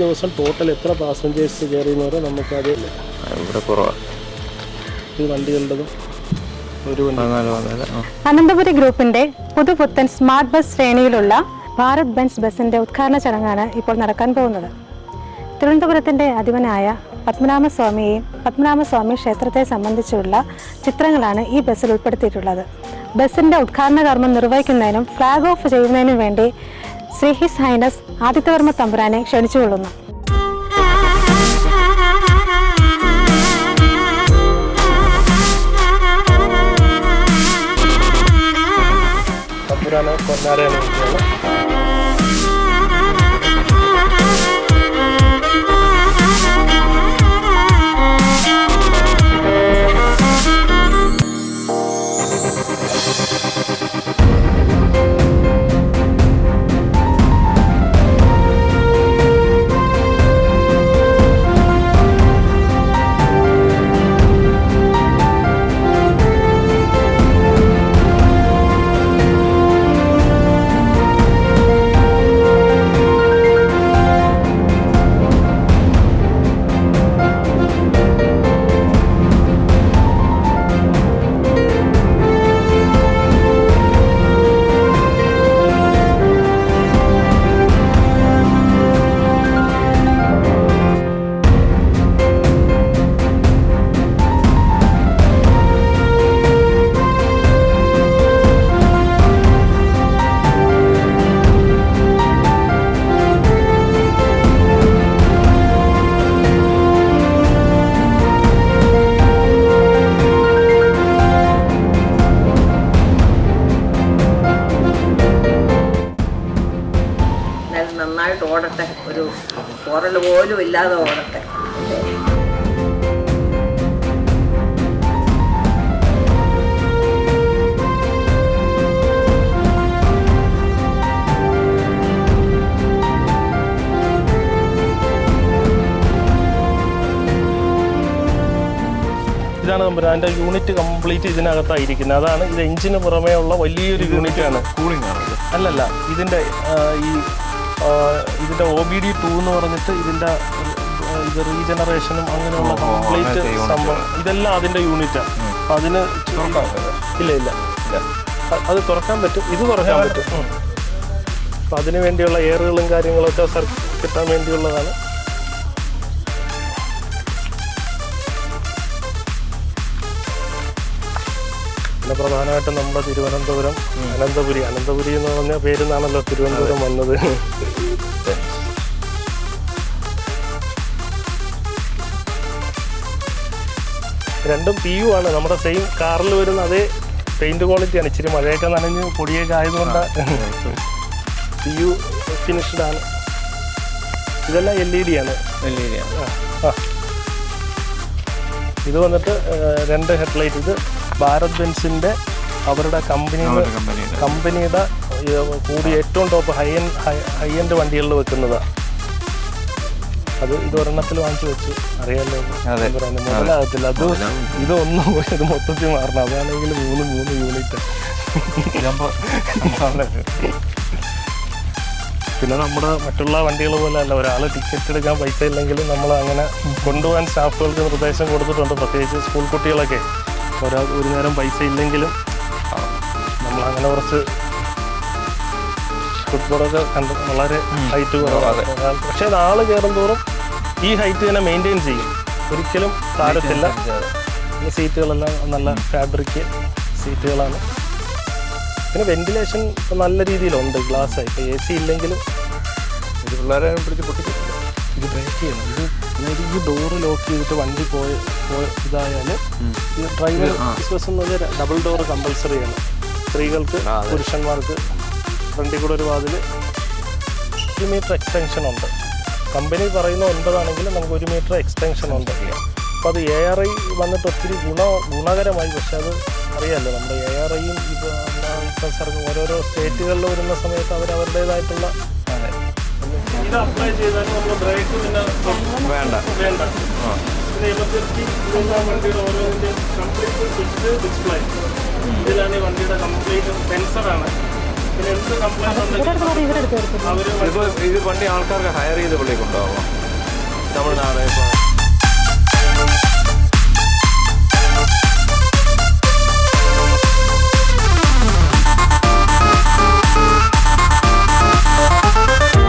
ദിവസം ടോട്ടൽ എത്ര പാസഞ്ചേഴ്സ് കയറിയെന്ന് പറയാൻ നമുക്കത് ഇവിടെ കുറവാണ്. ഈ വണ്ടികളുടേതും ഒരു അനന്തപുരി ഗ്രൂപ്പിന്റെ പുതുപുത്തൻ സ്മാർട്ട് ബസ് ശ്രേണിയിലുള്ള ഭാരത് ബെൻസ് ബസിന്റെ ഉദ്ഘാടന ചടങ്ങാണ് ഇപ്പോൾ നടക്കാൻ പോകുന്നത്. തിരുവനന്തപുരത്തിന്റെ അധിപനായ പത്മനാഭസ്വാമിയെയും പത്മനാഭസ്വാമി ക്ഷേത്രത്തെ സംബന്ധിച്ചുള്ള ചിത്രങ്ങളാണ് ഈ ബസ്സിൽ ഉൾപ്പെടുത്തിയിട്ടുള്ളത്. ബസിന്റെ ഉദ്ഘാടന കർമ്മം നിർവഹിക്കുന്നതിനും ഫ്ലാഗ് ഓഫ് ചെയ്യുന്നതിനും വേണ്ടി ശ്രീ ഹിസ് ഹൈനസ് ആദിത്യവർമ്മ തമ്പുരാനെ ക്ഷണിച്ചുകൊള്ളുന്നു. തമ്പുരാനോ കൊന്നാരേനോ നന്നായിട്ട് ഓടട്ടെ, ഒരു പോറൽ പോലും ഇല്ലാതെ ഓടട്ടെ. ഇതാണ് നമ്മുടെ അതിൻ്റെ യൂണിറ്റ് കംപ്ലീറ്റ് ഇതിനകത്തായിരിക്കുന്നത്. അതാണ് ഇത് എഞ്ചിന് പുറമേ ഉള്ള വലിയൊരു യൂണിറ്റാണ്. കൂളിംഗ് ആണ് അല്ലല്ല, ഇതിൻ്റെ ഇതിൻ്റെ OBD2 എന്ന് പറഞ്ഞിട്ട് ഇതിൻ്റെ ഇത് റീജനറേഷനും അങ്ങനെയുള്ള കംപ്ലീറ്റ് സംഭവം ഇതെല്ലാം അതിൻ്റെ യൂണിറ്റാണ്. അപ്പം അതിന് ഇല്ല അത് തുറക്കാൻ പറ്റും, ഇത് തുറക്കാൻ പറ്റും. അപ്പം അതിന് വേണ്ടിയുള്ള എയറുകളും കാര്യങ്ങളൊക്കെ കിട്ടാൻ വേണ്ടിയുള്ളതാണ്. പിന്നെ പ്രധാനമായിട്ടും നമ്മുടെ തിരുവനന്തപുരം അനന്തപുരി എന്ന് പറഞ്ഞ പേരിന്നാണല്ലോ തിരുവനന്തപുരം വന്നത്. രണ്ടും PU ആണ്. നമ്മുടെ സെയിം കാറിൽ വരുന്ന അതേ പെയിന്റ് ക്വാളിറ്റിയാണ്. ഇച്ചിരി മഴയൊക്കെ നനഞ്ഞ് പൊടിയൊക്കെ ആയതുകൊണ്ട് PU ഫിനിഷ്ഡ് ആണ്. ഇതെല്ലാം LED ആണ്. ഇത് വന്നിട്ട് 2 ഹെഡ്ലൈറ്റ്. ഇത് ഭാരത് ബെൻസിൻ്റെ അവരുടെ കമ്പനിയുടെ കൂടി ഏറ്റവും ടോപ്പ് ഹൈ എൻഡ് വണ്ടികളിൽ വെക്കുന്നതാണ്. അത് ഇത് ഒരെണ്ണത്തിൽ വാങ്ങിച്ചു വെച്ചു. അറിയാമല്ലോ, മുതലാകത്തില്ല. അത് ഇതൊന്നും ഇത് മൊത്തത്തിൽ മാറണം. അതാണെങ്കിൽ 3 യൂണിറ്റ്. പിന്നെ നമ്മുടെ മറ്റുള്ള വണ്ടികൾ പോലെ അല്ല, ഒരാൾ ടിക്കറ്റ് എടുക്കാൻ പൈസ ഇല്ലെങ്കിലും നമ്മൾ അങ്ങനെ കൊണ്ടുപോകാൻ സ്റ്റാഫുകൾക്ക് നിർദ്ദേശം കൊടുത്തിട്ടുണ്ട്. പ്രത്യേകിച്ച് സ്കൂൾ കുട്ടികളൊക്കെ ഒരു നേരം പൈസ ഇല്ലെങ്കിലും നമ്മളങ്ങനെ കുറച്ച് ഫുട്ബോളൊക്കെ കണ്ട് വളരെ ഹൈറ്റ് കുറവാണ്. പക്ഷേ അത് ആൾ കയറും തോറും ഈ ഹൈറ്റ് തന്നെ മെയിൻറ്റെയിൻ ചെയ്യും, ഒരിക്കലും താരത്തില്ല. പിന്നെ സീറ്റുകളെല്ലാം നല്ല ഫാബ്രിക് സീറ്റുകളാണ്. പിന്നെ വെന്റിലേഷൻ നല്ല രീതിയിലുണ്ട്, ഗ്ലാസ്സായി. ഇപ്പോൾ AC ഇല്ലെങ്കിലും ഇത് പിള്ളേരെ പിടിച്ച് പൊട്ടിക്കില്ല. ഇത് ബ്രേക്ക് ചെയ്യണം. ഇത് ഈ ഡോറ് ലോക്ക് ചെയ്തിട്ട് വണ്ടി ഇതായാൽ ഈ ഡ്രൈവർ ബസ് എന്നത് ഡബിൾ ഡോറ് കമ്പൾസറി ആണ്. സ്ത്രീകൾക്ക് പുരുഷന്മാർക്ക് ഫ്രണ്ടിൽ കൂടെ ഒരു വാതിൽ 1 മീറ്റർ എക്സ്റ്റൻഷൻ ഉണ്ട്. കമ്പനി പറയുന്ന 9 ആണെങ്കിലും നമുക്ക് 1 മീറ്റർ എക്സ്റ്റൻഷൻ ഉണ്ട്. അപ്പോൾ അത് ARI വന്നിട്ട് ഒത്തിരി ഗുണകരമായി. പക്ഷെ അത് അറിയാമല്ലോ, നമ്മുടെ ARIയും ഇപ്പം ഓരോരോ സ്റ്റേറ്റുകളിൽ വരുന്ന സമയത്ത് അവരവരുടേതായിട്ടുള്ള ഇത് അപ്ലൈ ചെയ്താൽ നമ്മൾ ബ്രേക്ക് പിന്നെ വേണ്ട. പിന്നെ എമർജൻസി വണ്ടിയുടെ ഓരോന്നിൻ്റെ കംപ്ലീറ്റ് സ്വിച്ച് ഡിസ്പ്ലേ. ഇതിലാണ് ഈ വണ്ടിയുടെ കംപ്ലീറ്റ് സെൻസറാണ്. പിന്നെ എന്ത് കംപ്ലൈൻറ്റ് ഇവരടുത്ത് പറയും, ഇവരടുത്ത് വരത്തില്ല. അവർ ഇത് വണ്ടി ആൾക്കാർക്ക് ഹയർ ചെയ്ത് പുള്ളി കൊണ്ടുപോകാം. തമിഴ്നാട് ഇപ്പോൾ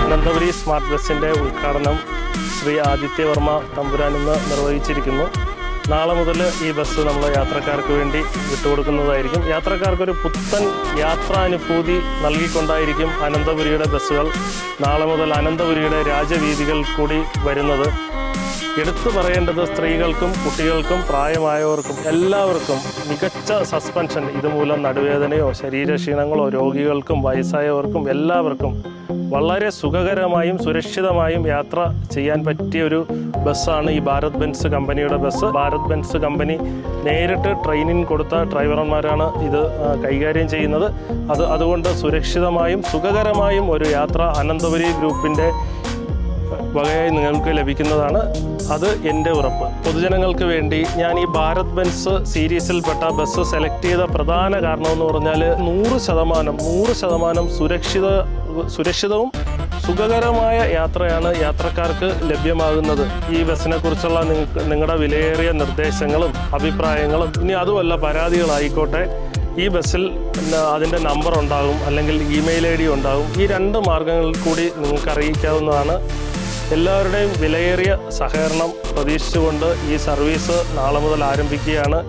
അനന്തപുരി സ്മാർട്ട് ബസ്സിൻ്റെ ഉദ്ഘാടനം ശ്രീ ആദിത്യവർമ്മ തമ്പുരാൻ ഇന്ന് നിർവഹിച്ചിരിക്കുന്നു. നാളെ മുതൽ ഈ ബസ് നമ്മൾ യാത്രക്കാർക്ക് വേണ്ടി വിട്ടുകൊടുക്കുന്നതായിരിക്കും. യാത്രക്കാർക്കൊരു പുത്തൻ യാത്രാനുഭൂതി നൽകിക്കൊണ്ടായിരിക്കും അനന്തപുരിയുടെ ബസ്സുകൾ നാളെ മുതൽ അനന്തപുരിയുടെ രാജവീഥികൾ കൂടി വരുന്നത്. എടുത്തു പറയേണ്ടത് സ്ത്രീകൾക്കും കുട്ടികൾക്കും പ്രായമായവർക്കും എല്ലാവർക്കും മികച്ച സസ്പെൻഷൻ, ഇതുമൂലം നടുവേദനയോ ശരീരക്ഷീണങ്ങളോ രോഗികൾക്കും വയസ്സായവർക്കും എല്ലാവർക്കും വളരെ സുഖകരമായും സുരക്ഷിതമായും യാത്ര ചെയ്യാൻ പറ്റിയ ഒരു ബസ്സാണ് ഈ ഭാരത് ബെൻസ് കമ്പനിയുടെ ബസ്. ഭാരത് ബെൻസ് കമ്പനി നേരിട്ട് ട്രെയിനിങ് കൊടുത്ത ഡ്രൈവർമാരാണ് ഇത് കൈകാര്യം ചെയ്യുന്നത്. അതുകൊണ്ട് സുരക്ഷിതമായും സുഖകരമായും ഒരു യാത്ര അനന്തപുരി ഗ്രൂപ്പിൻ്റെ വകയായി നിങ്ങൾക്ക് ലഭിക്കുന്നതാണ്. അത് എൻ്റെ ഉറപ്പ്. പൊതുജനങ്ങൾക്ക് വേണ്ടി ഞാൻ ഈ ഭാരത് ബെൻസ് സീരീസിൽപ്പെട്ട ബസ് സെലക്ട് ചെയ്ത പ്രധാന കാരണമെന്ന് പറഞ്ഞാൽ 100% സുരക്ഷിതവും സുഖകരമായ യാത്രയാണ് യാത്രക്കാർക്ക് ലഭ്യമാകുന്നത്. ഈ ബസ്സിനെ കുറിച്ചുള്ള നിങ്ങളുടെ വിലയേറിയ നിർദ്ദേശങ്ങളും അഭിപ്രായങ്ങളും, ഇനി അതുമല്ല പരാതികളായിക്കോട്ടെ, ഈ ബസ്സിൽ അതിൻ്റെ നമ്പർ ഉണ്ടാകും, അല്ലെങ്കിൽ ഇമെയിൽ ID ഉണ്ടാകും. ഈ 2 മാർഗങ്ങളിൽ കൂടി നിങ്ങൾക്ക് അറിയിക്കാവുന്നതാണ്. എല്ലാവരുടെയും വിലയേറിയ സഹകരണം പ്രതീക്ഷിച്ചുകൊണ്ട് ഈ സർവീസ് നാളെ മുതൽ ആരംഭിക്കുകയാണ്.